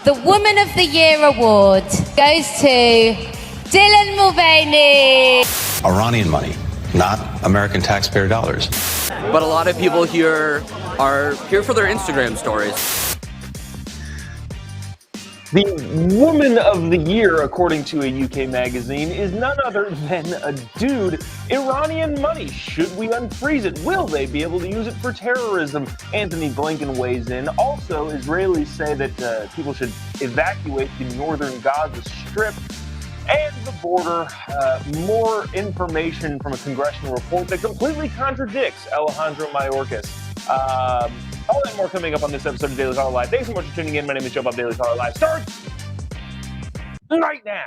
The Woman of the Year award goes to Dylan Mulvaney. Iranian money, not American taxpayer dollars. But a lot of people here are here for their Instagram stories. The Woman of the Year, according to a UK magazine, is none other than a dude. Iranian money. Should we unfreeze it? Will they be able to use it for terrorism? Anthony Blinken weighs in. Also, Israelis say that people should evacuate the northern Gaza Strip and the border. More information from a congressional report that completely contradicts Alejandro Mayorkas. All that more coming up on this episode of Daily Caller Live. Thanks so much for tuning in. My name is Jobob. Daily Caller Live starts right now.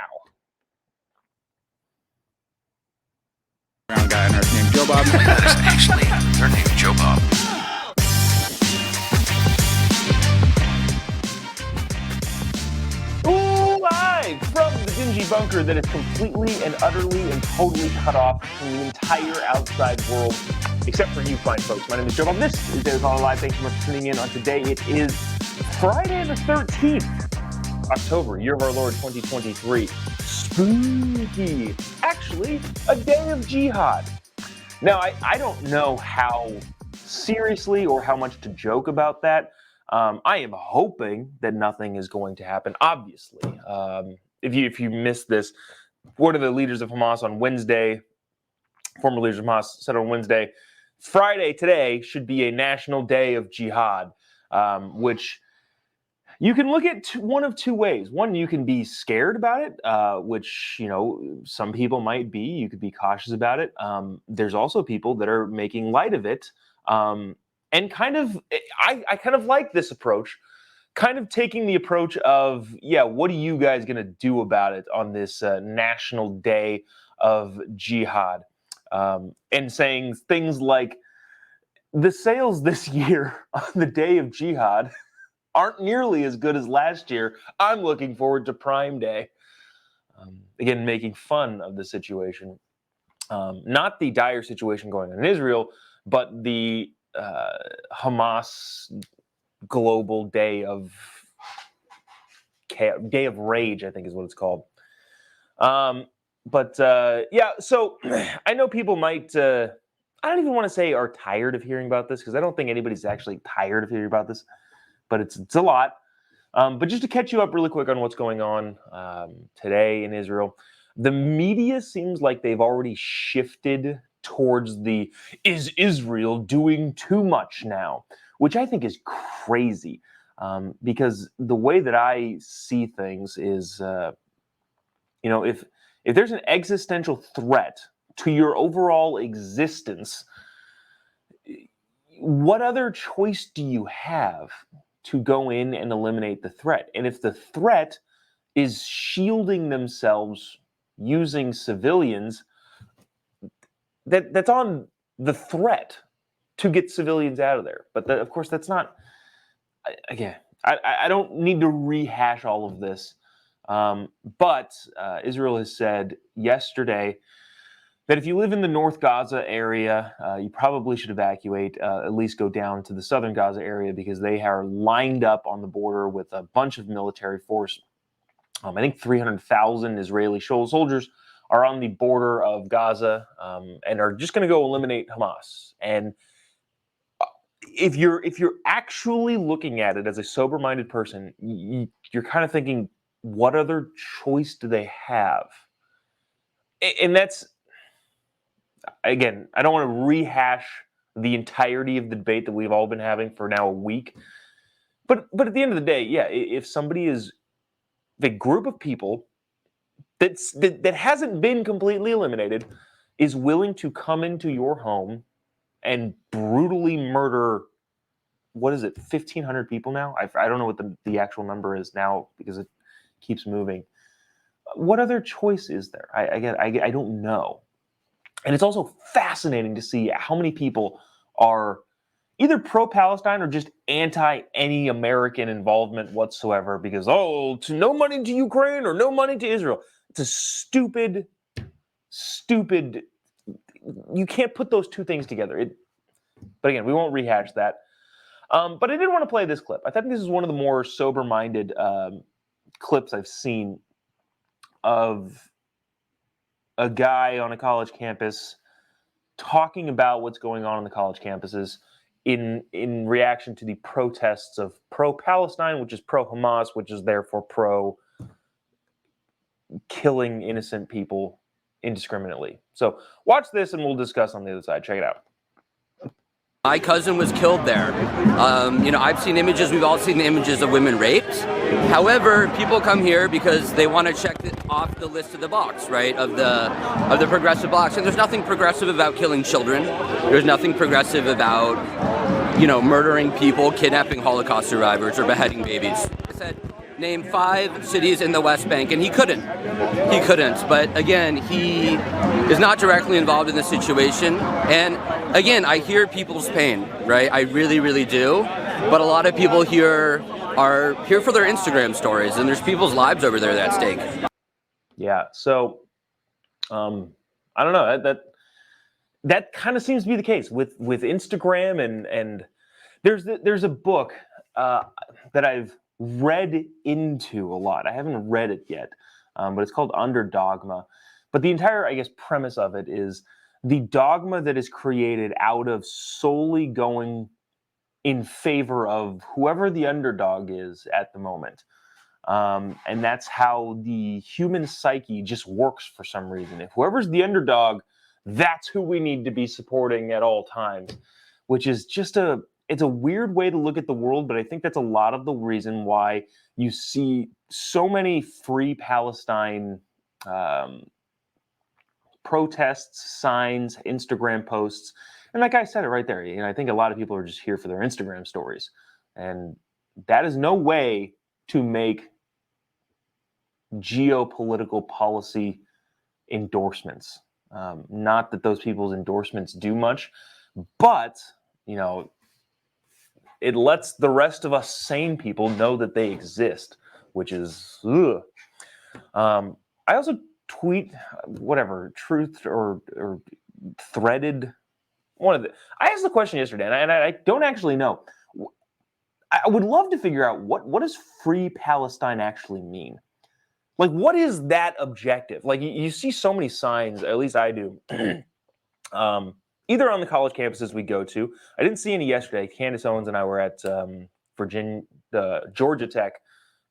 Brown guy on earth named Jobob. That is actually her name, Jobob. Live from the dingy bunker that is completely and utterly and totally cut off from the entire outside world, except for you fine folks. My name is Jobob. This is Daily Caller Live. Thanks so much for tuning in on today. It is Friday the 13th, October, year of our Lord 2023. Spooky. Actually, a day of jihad. Now, I don't know how seriously or how much to joke about that. I am hoping that nothing is going to happen. Obviously, if you missed this, one of the leaders of Hamas on Wednesday, former leaders of Hamas said on Wednesday, Friday today should be a national day of jihad, which you can look at one of two ways. One, you can be scared about it, which, some people might be. You could be cautious about it. There's also people that are making light of it. And I kind of like this approach, kind of taking the approach of, what are you guys going to do about it on this national day of jihad? And saying things like, the sales this year on the day of jihad aren't nearly as good as last year. I'm looking forward to Prime Day. Again, making fun of the situation. Not the dire situation going on in Israel, but the Hamas global day of rage, I think is what it's called. So I know people might, I don't even want to say are tired of hearing about this, because I don't think anybody's actually tired of hearing about this, but it's a lot. But just to catch you up really quick on what's going on today in Israel, the media seems like they've already shifted towards is Israel doing too much now, which I think is crazy, because the way that I see things is, if there's an existential threat to your overall existence, what other choice do you have to go in and eliminate the threat? And if the threat is shielding themselves using civilians, that's on the threat to get civilians out of there. But of course, that's not, again, I don't need to rehash all of this. But Israel has said yesterday that if you live in the North Gaza area, you probably should evacuate, at least go down to the southern Gaza area, because they are lined up on the border with a bunch of military force. I think 300,000 Israeli soldiers are on the border of Gaza, and are just going to go eliminate Hamas. And if you're actually looking at it as a sober-minded person, you're kind of thinking, what other choice do they have? And that's, again, I don't want to rehash the entirety of the debate that we've all been having for now a week. But at the end of the day, if somebody is the group of people that hasn't been completely eliminated is willing to come into your home and brutally murder, what is it, 1,500 people now? I don't know what the actual number is now, because it keeps moving. What other choice is there? I don't know. And it's also fascinating to see how many people are either pro-Palestine or just anti any American involvement whatsoever, because, no money to Ukraine or no money to Israel. It's a stupid, you can't put those two things together. But again, we won't rehash that. But I did want to play this clip. I think this is one of the more sober-minded clips I've seen of a guy on a college campus talking about what's going on the college campuses in reaction to the protests of pro-Palestine, which is pro-Hamas, which is therefore pro-killing innocent people indiscriminately. So watch this and we'll discuss on the other side. Check it out. My cousin was killed there. I've seen images, we've all seen the images of women raped. However, people come here because they want to check off the list of the box, right, of the progressive box. And there's nothing progressive about killing children. There's nothing progressive about, murdering people, kidnapping Holocaust survivors, or beheading babies. I said, name 5 cities in the West Bank, and he couldn't. But again, he is not directly involved in the situation. And again, I hear people's pain, right? I really, really do. But a lot of people here are here for their Instagram stories, and there's people's lives over there at stake. Yeah. So, I don't know. That kind of seems to be the case with Instagram, and there's a book that I've read into a lot. I haven't read it yet, but it's called Under Dogma. But the entire, I guess, premise of it is the dogma that is created out of solely going in favor of whoever the underdog is at the moment. And that's how the human psyche just works for some reason. If whoever's the underdog, that's who we need to be supporting at all times, which is just it's a weird way to look at the world, but I think that's a lot of the reason why you see so many free Palestine protests, signs, Instagram posts. And that guy said it right there. I think a lot of people are just here for their Instagram stories. And that is no way to make geopolitical policy endorsements. Not that those people's endorsements do much, but, it lets the rest of us sane people know that they exist, which is, ugh. I also tweet, truth or threaded I asked the question yesterday, and I don't actually know. I would love to figure out what does free Palestine actually mean? Like, what is that objective? Like, you see so many signs, at least I do, either on the college campuses we go to. I didn't see any yesterday. Candace Owens and I were at Georgia Tech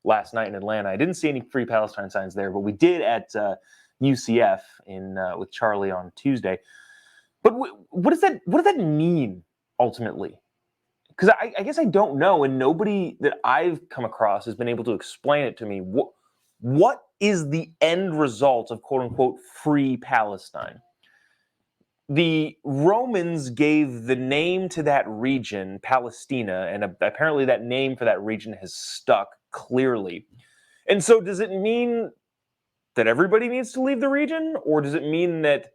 last night in Atlanta. I didn't see any free Palestine signs there, but we did at UCF with Charlie on Tuesday. But what does that mean ultimately? Because I guess I don't know, and nobody that I've come across has been able to explain it to me. What is the end result of quote unquote free Palestine? The Romans gave the name to that region, Palestina, and apparently that name for that region has stuck clearly. And so does it mean that everybody needs to leave the region? Or does it mean that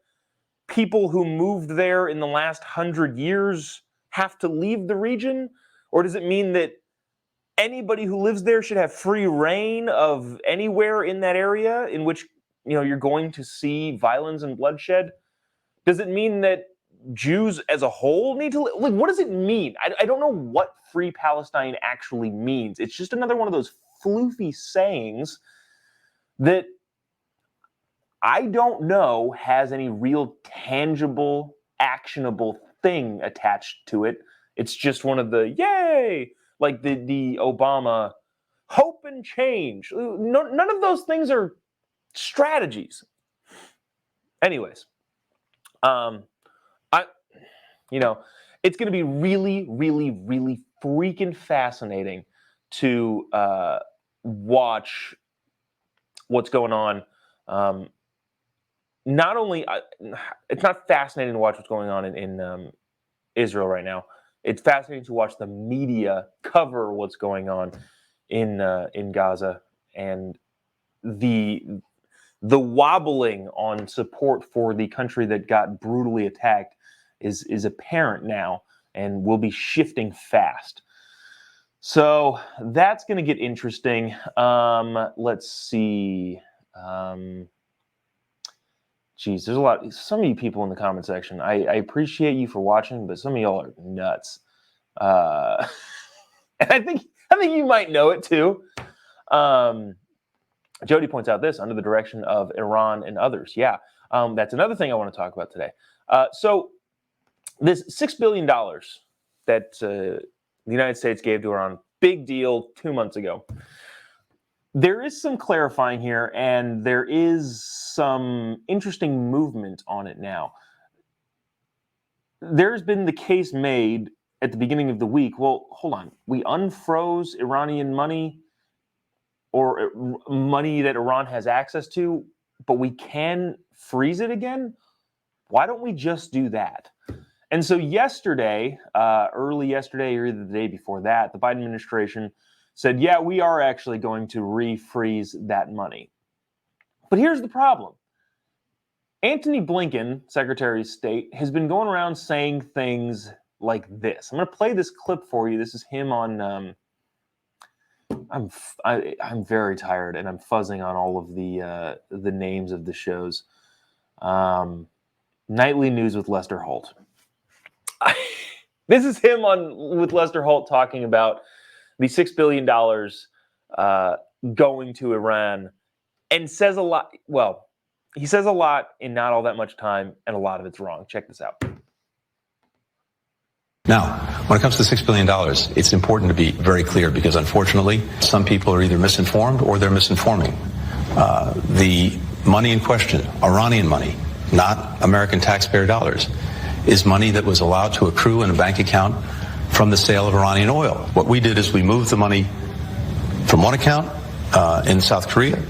people who moved there in the last 100 years have to leave the region? Or does it mean that anybody who lives there should have free reign of anywhere in that area in which you're going to see violence and bloodshed? Does it mean that Jews as a whole need to live? Like, what does it mean? I don't know what free Palestine actually means. It's just another one of those floofy sayings that I don't know has any real tangible, actionable thing attached to it. It's just one of the yay, like the Obama hope and change. None of those things are strategies. Anyways, it's going to be really, really, really freaking fascinating to watch what's going on. Not only it's not fascinating to watch what's going on in Israel right now. It's fascinating to watch the media cover what's going on in Gaza, and the wobbling on support for the country that got brutally attacked is apparent now and will be shifting fast. So that's going to get interesting. Let's see. Geez, there's some of you people in the comment section. I appreciate you for watching, but some of y'all are nuts. And I think you might know it too. Jody points out this under the direction of Iran and others. Yeah, that's another thing I want to talk about today. So this $6 billion that the United States gave to Iran, big deal 2 months ago. There is some clarifying here, and there is some interesting movement on it now. There's been the case made at the beginning of the week. Well, hold on. We unfroze Iranian money or money that Iran has access to, but we can freeze it again? Why don't we just do that? And so yesterday, early yesterday or either the day before that, the Biden administration said, yeah, we are actually going to refreeze that money. But here's the problem. Antony Blinken, Secretary of State, has been going around saying things like this. I'm going to play this clip for you. This is him on... I'm very tired, and I'm fuzzing on all of the names of the shows. Nightly News with Lester Holt. This is him with Lester Holt talking about the $6 billion going to Iran, and says a lot. Well, he says a lot in not all that much time, and a lot of it's wrong. Check this out. Now, when it comes to $6 billion, it's important to be very clear because, unfortunately, some people are either misinformed or they're misinforming. The money in question, Iranian money, not American taxpayer dollars, is money that was allowed to accrue in a bank account from the sale of Iranian oil. What we did is we moved the money from one account in South Korea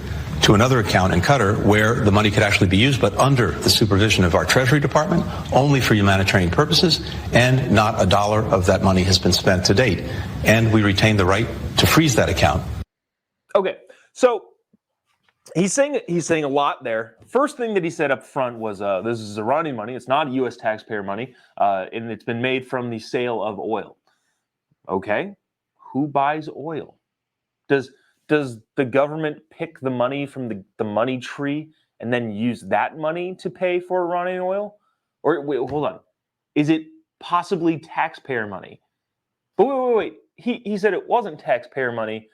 to another account in Qatar where the money could actually be used, but under the supervision of our Treasury Department, only for humanitarian purposes, and not a dollar of that money has been spent to date. And we retain the right to freeze that account. Okay, so he's saying a lot there. First thing that he said up front was this is Iranian money. It's not U.S. taxpayer money, and it's been made from the sale of oil. Okay, who buys oil? Does the government pick the money from the money tree and then use that money to pay for Iranian oil? Or wait, hold on. Is it possibly taxpayer money? But wait. He said it wasn't taxpayer money.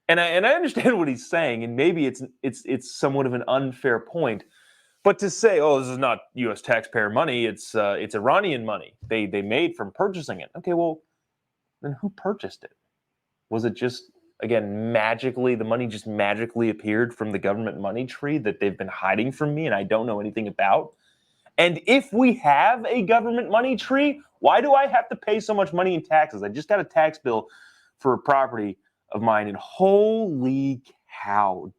And I understand what he's saying, and maybe it's somewhat of an unfair point. But to say, oh, this is not U.S. taxpayer money, it's Iranian money they made from purchasing it. Okay, well, then who purchased it? Was it just, again, magically, the money just magically appeared from the government money tree that they've been hiding from me and I don't know anything about? And if we have a government money tree, why do I have to pay so much money in taxes? I just got a tax bill for a property of mine, and holy cow.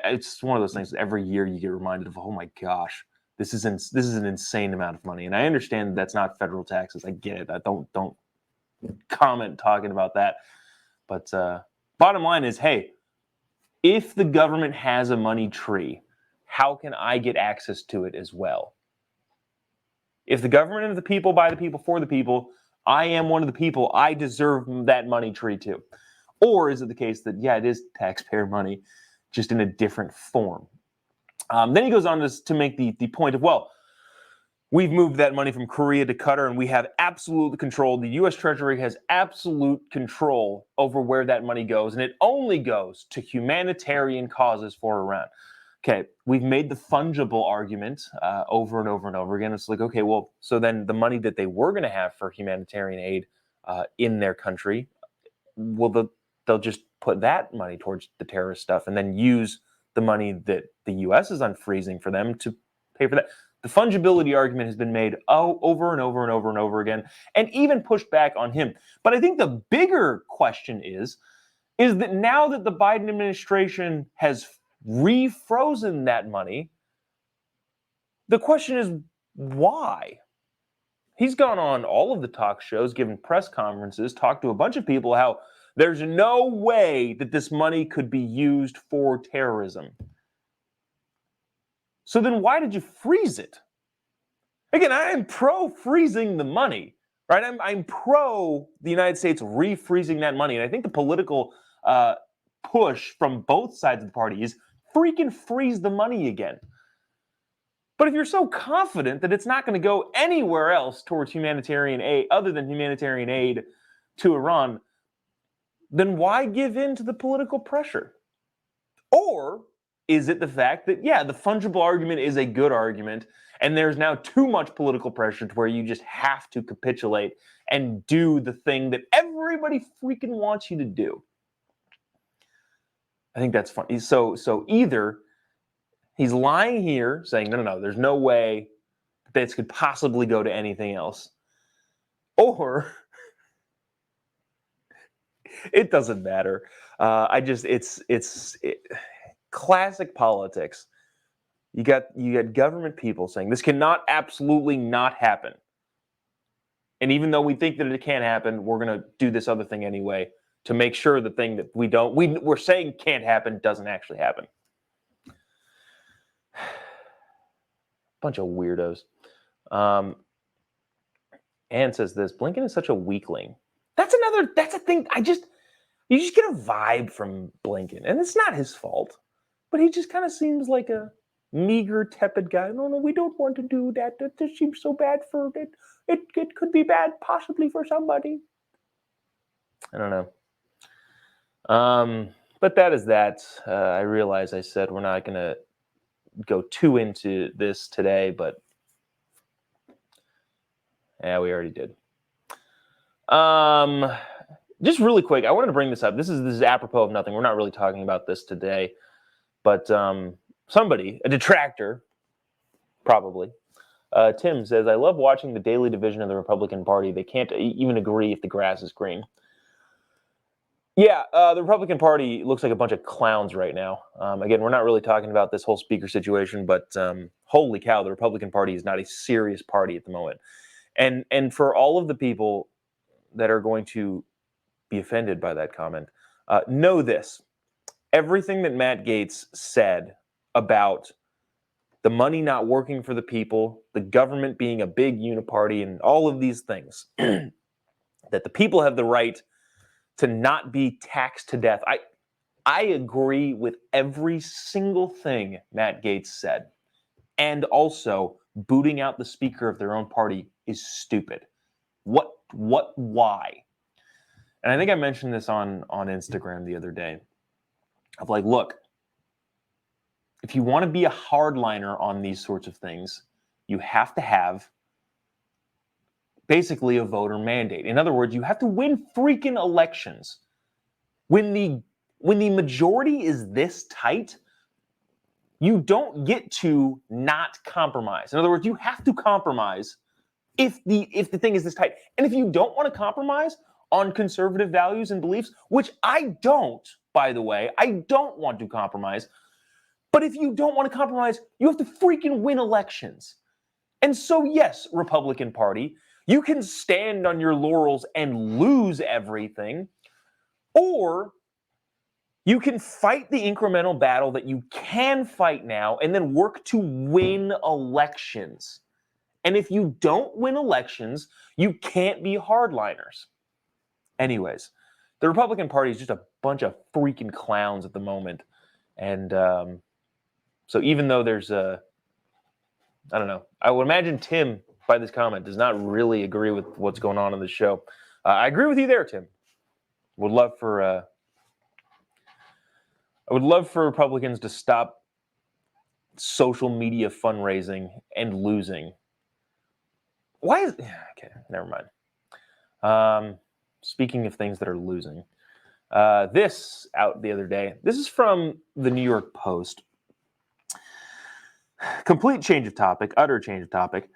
It's one of those things every year you get reminded of, oh my gosh, this is an insane amount of money. And I understand that's not federal taxes. I get it. I don't comment talking about that. But bottom line is, hey, if the government has a money tree, how can I get access to it as well? If the government and the people, by the people, for the people, I am one of the people, I deserve that money tree too. Or is it the case that, yeah, it is taxpayer money, just in a different form? Then he goes on to make the point of, well, we've moved that money from Korea to Qatar, and we have absolute control. The U.S. Treasury has absolute control over where that money goes, and it only goes to humanitarian causes for Iran. Okay, we've made the fungible argument over and over and over again. It's like, okay, well, so then the money that they were going to have for humanitarian aid in their country, they'll just put that money towards the terrorist stuff and then use the money that the U.S. is unfreezing for them to pay for that. The fungibility argument has been made over and over and over and over again, and even pushed back on him. But I think the bigger question is that now that the Biden administration has refrozen that money, the question is why? He's gone on all of the talk shows, given press conferences, talked to a bunch of people how there's no way that this money could be used for terrorism. So then why did you freeze it? Again, I am pro-freezing the money, right? I'm pro the United States refreezing that money. And I think the political push from both sides of the party is freaking freeze the money again. But if you're so confident that it's not going to go anywhere else towards humanitarian aid, other than humanitarian aid to Iran, then why give in to the political pressure? Or is it the fact that, yeah, the fungible argument is a good argument, and there's now too much political pressure to where you just have to capitulate and do the thing that everybody freaking wants you to do? I think that's funny. So either he's lying here saying, no, there's no way that this could possibly go to anything else. Or it doesn't matter. It's classic politics. You got government people saying this cannot absolutely not happen. And even though we think that it can't happen, we're going to do this other thing anyway to make sure the thing that we're saying can't happen doesn't actually happen. Bunch of weirdos. Anne says this, Blinken is such a weakling. That's a thing. You just get a vibe from Blinken, and it's not his fault, but he just kind of seems like a meager, tepid guy. No, we don't want to do that. That seems so bad for it. It could be bad possibly for somebody. I don't know. But that is that. I realize I said we're not going to go too into this today, but yeah, we already did. Just really quick, I wanted to bring this up. This is apropos of nothing. We're not really talking about this today, but somebody, a detractor, probably, Tim says, I love watching the daily division of the Republican Party. They can't even agree if the grass is green. Yeah, the Republican Party looks like a bunch of clowns right now. Again, we're not really talking about this whole speaker situation, but holy cow, the Republican Party is not a serious party at the moment. And for all of the people that are going to be offended by that comment, know this. Everything that Matt Gaetz said about the money not working for the people, the government being a big uniparty, and all of these things, that the people have the right to not be taxed to death. I agree with every single thing Matt Gaetz said. And also, booting out the speaker of their own party is stupid. Why? And I think I mentioned this on Instagram the other day. Of like, look, if you want to be a hardliner on these sorts of things, you have to have basically a voter mandate. In other words, you have to win freaking elections. When the majority is this tight, you don't get to not compromise. In other words, you have to compromise if the thing is this tight. And if you don't want to compromise on conservative values and beliefs, which I don't, by the way, I don't want to compromise. But if you don't want to compromise, you have to freaking win elections. And so, yes, Republican Party, you can stand on your laurels and lose everything, or you can fight the incremental battle that you can fight now and then work to win elections. And if you don't win elections, you can't be hardliners. Anyways, the Republican Party is just a bunch of freaking clowns at the moment. And so even though there's I don't know, I would imagine Tim, by this comment, does not really agree with what's going on in the show. I agree with you there, Tim. I would love for Republicans to stop social media fundraising and losing. Why is okay? Never mind. Speaking of things that are losing, this out the other day. This is from the New York Post. Complete change of topic, utter change of topic.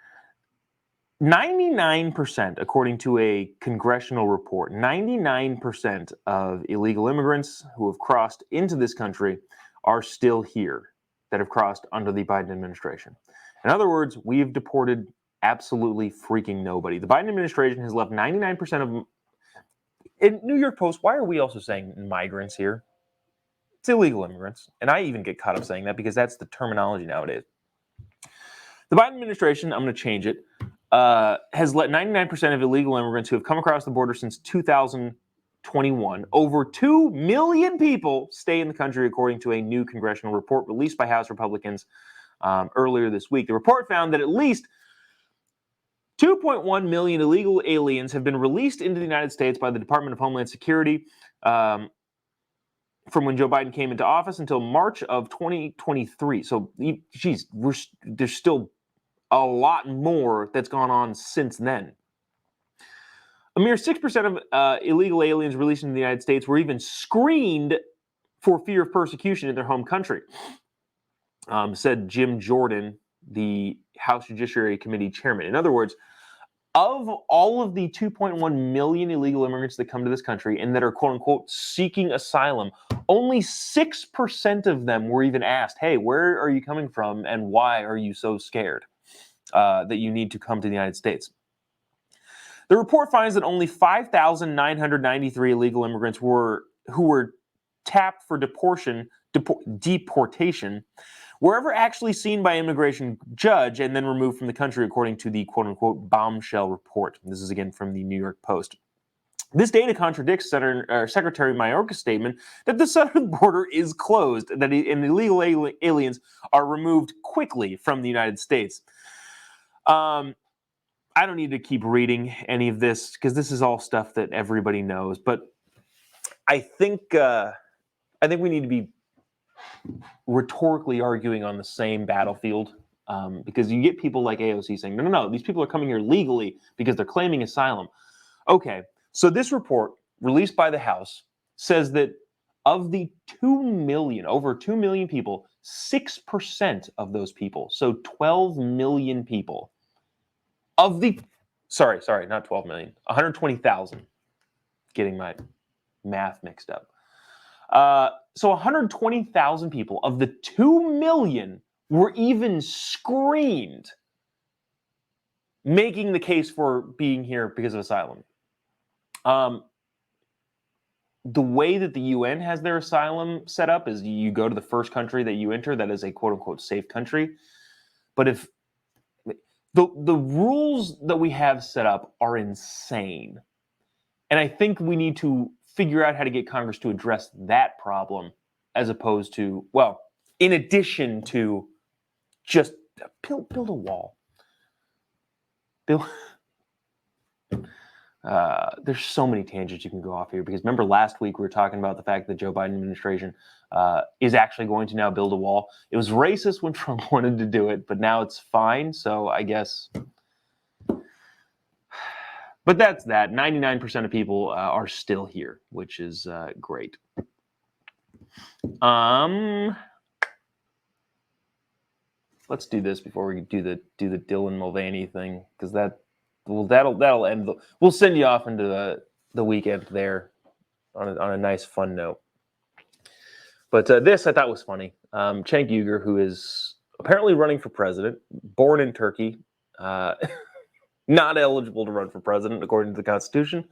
99%, according to a congressional report, 99% of illegal immigrants who have crossed into this country are still here, that have crossed under the Biden administration. In other words, we've deported absolutely freaking nobody. The Biden administration has left 99% of them. In New York Post, why are we also saying migrants here? It's illegal immigrants. And I even get caught up saying that because that's the terminology nowadays. The Biden administration, I'm going to change it, has let 99% of illegal immigrants who have come across the border since 2021, over 2 million people, stay in the country, according to a new congressional report released by House Republicans earlier this week. The report found that at least 2.1 million illegal aliens have been released into the United States by the Department of Homeland Security from when Joe Biden came into office until March of 2023. So, geez, there's still a lot more that's gone on since then. A mere 6% of illegal aliens released in the United States were even screened for fear of persecution in their home country, said Jim Jordan, the House Judiciary Committee chairman. In other words, of all of the 2.1 million illegal immigrants that come to this country and that are quote unquote seeking asylum, only 6% of them were even asked, hey, where are you coming from and why are you so scared that you need to come to the United States? The report finds that only 5,993 illegal immigrants who were tapped for deportation were ever actually seen by an immigration judge and then removed from the country, according to the quote-unquote bombshell report. This is again from the New York Post. This data contradicts Secretary Mayorkas' statement that the southern border is closed, and illegal aliens are removed quickly from the United States. I don't need to keep reading any of this because this is all stuff that everybody knows. But I think we need to be rhetorically arguing on the same battlefield, because you get people like AOC saying, no, these people are coming here legally because they're claiming asylum. Okay, so this report released by the House says that of the 2 million, over 2 million people, 6% of those people, so 12 million people, of the, sorry, not 12 million, 120,000, getting my math mixed up. So 120,000 people of the 2 million were even screened, making the case for being here because of asylum. The way that the UN has their asylum set up is you go to the first country that you enter that is a quote-unquote safe country. But if the rules that we have set up are insane, and I think we need to figure out how to get Congress to address that problem, as opposed to, well, in addition to just build a wall. There's so many tangents you can go off here, because remember last week we were talking about the fact that Joe Biden administration is actually going to now build a wall. It was racist when Trump wanted to do it, but now it's fine. So I guess, but that's that. 99% of people are still here, which is great. Let's do this before we do the Dylan Mulvaney thing, because that'll end. We'll send you off into the weekend there on a nice fun note. But this I thought was funny. Cenk Uygur, who is apparently running for president, born in Turkey, not eligible to run for president according to the Constitution,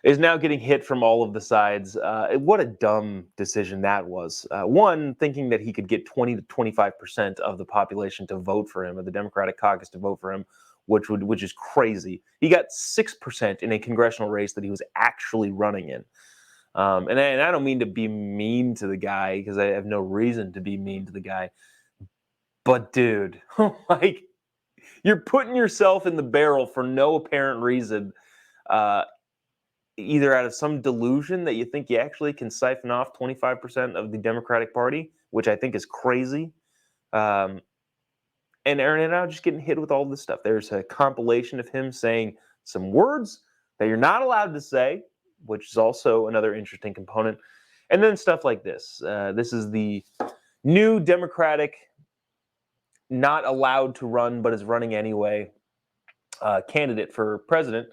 is now getting hit from all of the sides. What a dumb decision that was. One, thinking that he could get 20 to 25% of the population to vote for him, or the Democratic caucus to vote for him, which is crazy. He got 6% in a congressional race that he was actually running in. And I don't mean to be mean to the guy, because I have no reason to be mean to the guy. But dude, like, you're putting yourself in the barrel for no apparent reason, either out of some delusion that you think you actually can siphon off 25% of the Democratic Party, which I think is crazy. And Aaron and I are just getting hit with all this stuff. There's a compilation of him saying some words that you're not allowed to say, which is also another interesting component. And then stuff like this. This is the new Democratic, not allowed to run, but is running anyway, candidate for president,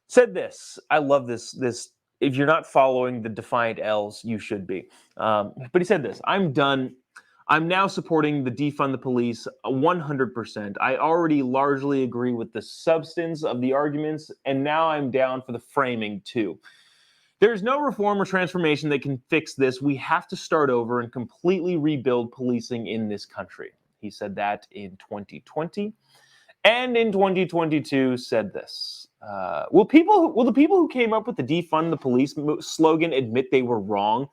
said this. I love this. If you're not following the defiant L's, you should be. But he said this: I'm done. I'm now supporting the defund the police 100%. I already largely agree with the substance of the arguments, and now I'm down for the framing too. There's no reform or transformation that can fix this. We have to start over and completely rebuild policing in this country. He said that in 2020. And in 2022 said this. Will the people who came up with the defund the police slogan admit they were wrong?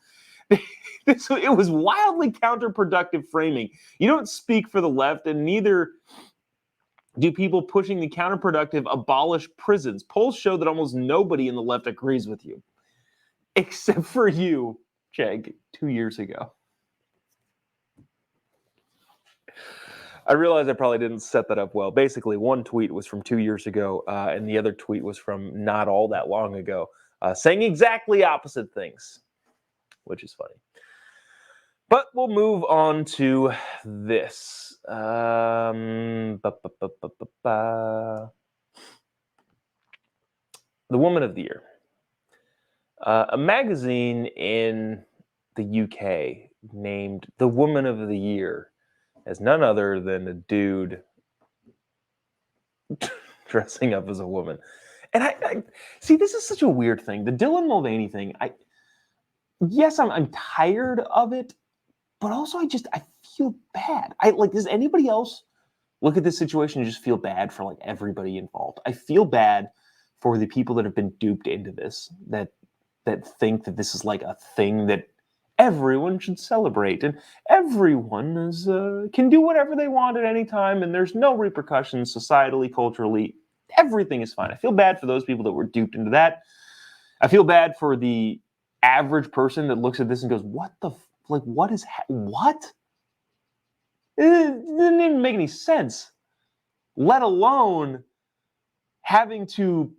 It was wildly counterproductive framing. You don't speak for the left, and neither do people pushing the counterproductive abolish prisons. Polls show that almost nobody in the left agrees with you, except for you, Jag 2 years ago. I realize I probably didn't set that up well. Basically, one tweet was from 2 years ago, and the other tweet was from not all that long ago, saying exactly opposite things, which is funny. But we'll move on to this. The Woman of the Year. A magazine in the UK named the Woman of the Year as none other than a dude dressing up as a woman. And I see, this is such a weird thing. The Dylan Mulvaney thing, yes, I'm tired of it, but also I feel bad. Does anybody else look at this situation and just feel bad for like everybody involved? I feel bad for the people that have been duped into this, that think that this is like a thing that everyone should celebrate, and everyone is can do whatever they want at any time, and there's no repercussions societally, culturally. Everything is fine. I feel bad for those people that were duped into that. I feel bad for the average person that looks at this and goes, "What the what is what?" It didn't even make any sense. Let alone having to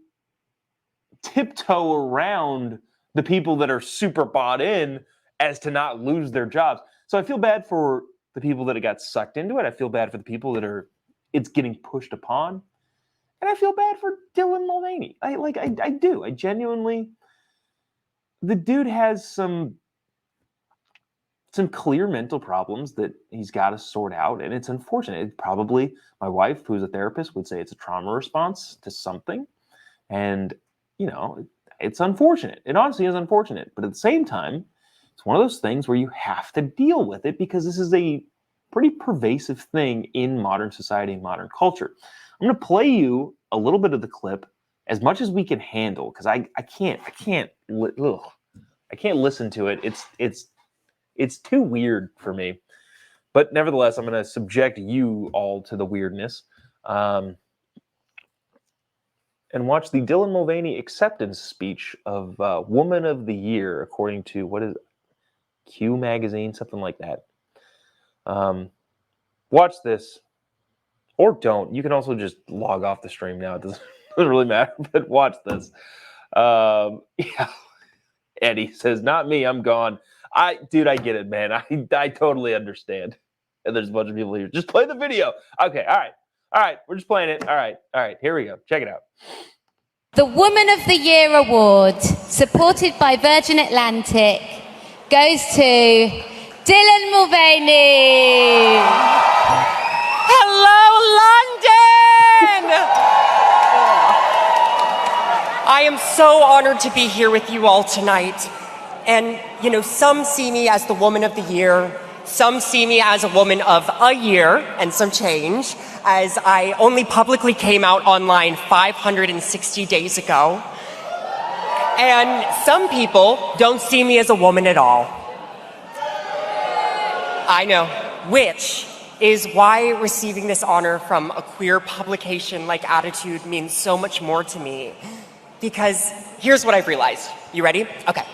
tiptoe around the people that are super bought in as to not lose their jobs. So I feel bad for the people that got sucked into it. I feel bad for the people that it's getting pushed upon. And I feel bad for Dylan Mulvaney. I do. I genuinely, the dude has some clear mental problems that he's got to sort out. And it's unfortunate. Probably my wife, who's a therapist, would say it's a trauma response to something. And, it's unfortunate. It honestly is unfortunate. But at the same time, it's one of those things where you have to deal with it because this is a pretty pervasive thing in modern society and modern culture. I'm going to play you a little bit of the clip as much as we can handle because I can't listen to it. It's too weird for me. But nevertheless, I'm going to subject you all to the weirdness. And watch the Dylan Mulvaney acceptance speech of Woman of the Year, according to, what is it? Q Magazine, something like that. Watch this. Or don't. You can also just log off the stream now. It doesn't really matter, but watch this. Yeah. Eddie says, not me, I'm gone. Dude, I get it, man. I totally understand. And there's a bunch of people here. Just play the video. Okay, all right. We're just playing it. All right. Here we go. Check it out. The Woman of the Year award, supported by Virgin Atlantic, goes to Dylan Mulvaney. Hello, London! I am so honored to be here with you all tonight. And, some see me as the Woman of the Year. Some see me as a woman of a year and some change, as I only publicly came out online 560 days ago. And some people don't see me as a woman at all. I know, which is why receiving this honor from a queer publication like Attitude means so much more to me. Because here's what I've realized. You ready? Okay.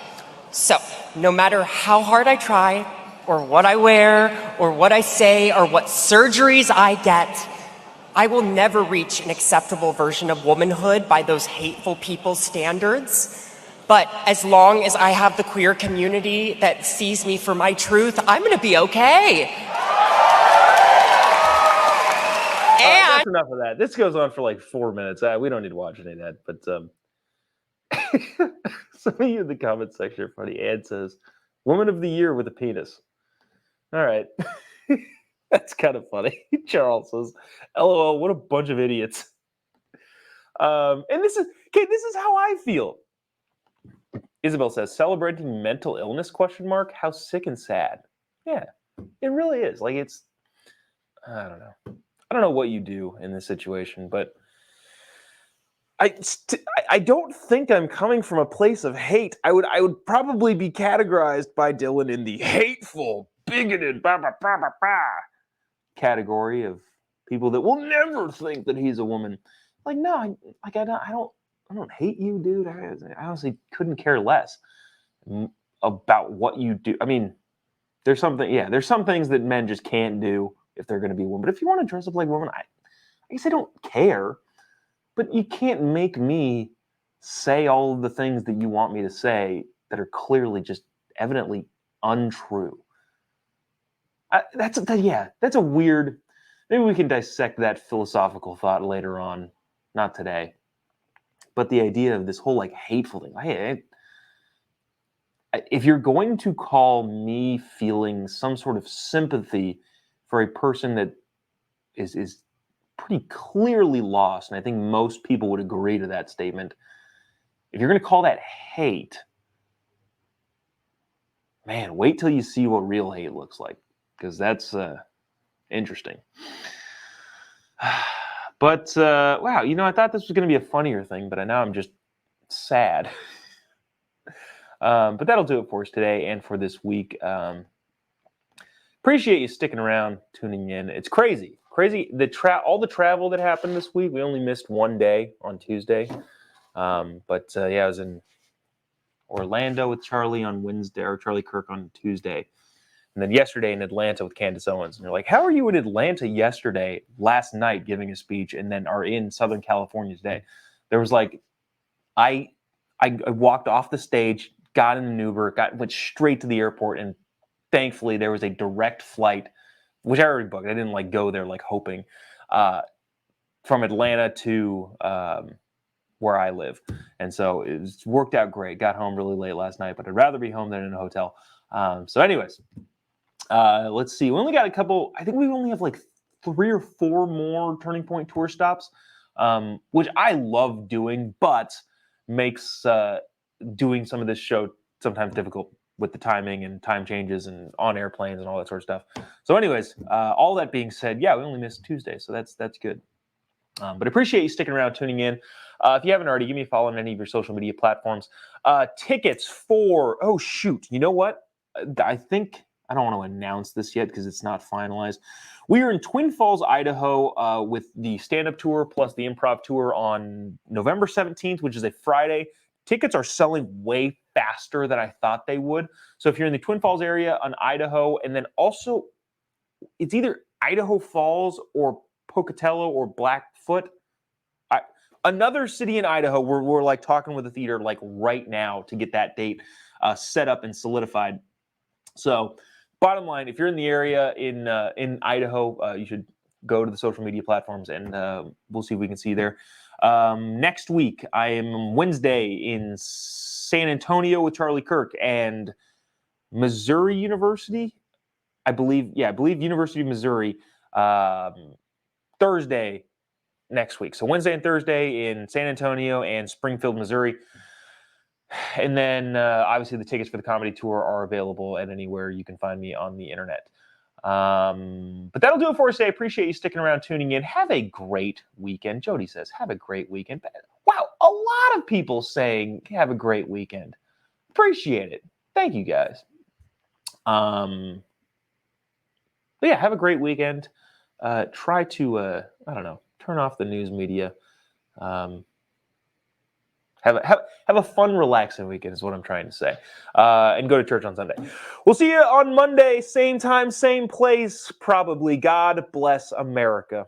So, no matter how hard I try, or what I wear, or what I say, or what surgeries I get, I will never reach an acceptable version of womanhood by those hateful people's standards. But as long as I have the queer community that sees me for my truth, I'm gonna be okay. And that's enough of that. This goes on for like 4 minutes. We don't need to watch any of that, but some of you in the comment section are funny. Ann says, Woman of the Year with a penis. All right. That's kind of funny. Charles says, LOL, what a bunch of idiots. And this is how I feel. Isabel says, celebrating mental illness, ? How sick and sad. Yeah, it really is. I don't know. I don't know what you do in this situation, but I don't think I'm coming from a place of hate. I would probably be categorized by Dylan in the hateful, bigoted, category of people that will never think that he's a woman. No, I don't hate you, dude. I honestly couldn't care less. about what you do. I mean, there's some things that men just can't do if they're going to be women. But if you want to dress up like women, I guess I don't care. But you can't make me say all of the things that you want me to say that are clearly just evidently untrue. That's a weird. Maybe we can dissect that philosophical thought later on, not today. But the idea of this whole like hateful thing. If you're going to call me feeling some sort of sympathy for a person that is pretty clearly lost, and I think most people would agree to that statement, if you're going to call that hate, man, wait till you see what real hate looks like, because that's interesting. But, wow, I thought this was going to be a funnier thing, but now I'm just sad. But that'll do it for us today and for this week. Appreciate you sticking around, tuning in. It's crazy. All the travel that happened this week, we only missed one day on Tuesday. I was in Orlando with Charlie on Wednesday, or Charlie Kirk on Tuesday. And then yesterday in Atlanta with Candace Owens. And you're like, how are you in Atlanta last night, giving a speech, and then are in Southern California today? There was like, I walked off the stage, got in an Uber, went straight to the airport, and thankfully there was a direct flight, which I already booked. I didn't go there hoping, from Atlanta to where I live. And so it worked out great. Got home really late last night, but I'd rather be home than in a hotel. Anyways, let's see. We only got a couple. I think we only have 3 or 4 more Turning Point tour stops, which I love doing, but makes doing some of this show sometimes difficult with the timing and time changes and on airplanes and all that sort of stuff. So anyways, all that being said, we only missed Tuesday, so that's good. But appreciate you sticking around, tuning in. If you haven't already, give me a follow on any of your social media platforms. Tickets for, you know what? I think, I don't want to announce this yet because it's not finalized. We are in Twin Falls, Idaho with the stand-up tour plus the improv tour on November 17th, which is a Friday. Tickets are selling way faster than I thought they would. So if you're in the Twin Falls area on Idaho, and then also it's either Idaho Falls or Pocatello or Blackfoot. Another city in Idaho, we're talking with the theater right now to get that date set up and solidified. So bottom line, if you're in the area in Idaho, you should go to the social media platforms, and we'll see if we can see you there. Next week, I am Wednesday in San Antonio with Charlie Kirk and Missouri University. I believe University of Missouri. Thursday next week. So Wednesday and Thursday in San Antonio and Springfield, Missouri. And then obviously the tickets for the comedy tour are available at anywhere you can find me on the internet. But that'll do it for us today. Appreciate you sticking around, tuning in. Have a great weekend. Jody says, have a great weekend. Wow, a lot of people saying have a great weekend. Appreciate it. Thank you guys. But yeah, have a great weekend. Try to, turn off the news media. Have a fun, relaxing weekend is what I'm trying to say. And go to church on Sunday. We'll see you on Monday, same time, same place, probably. God bless America.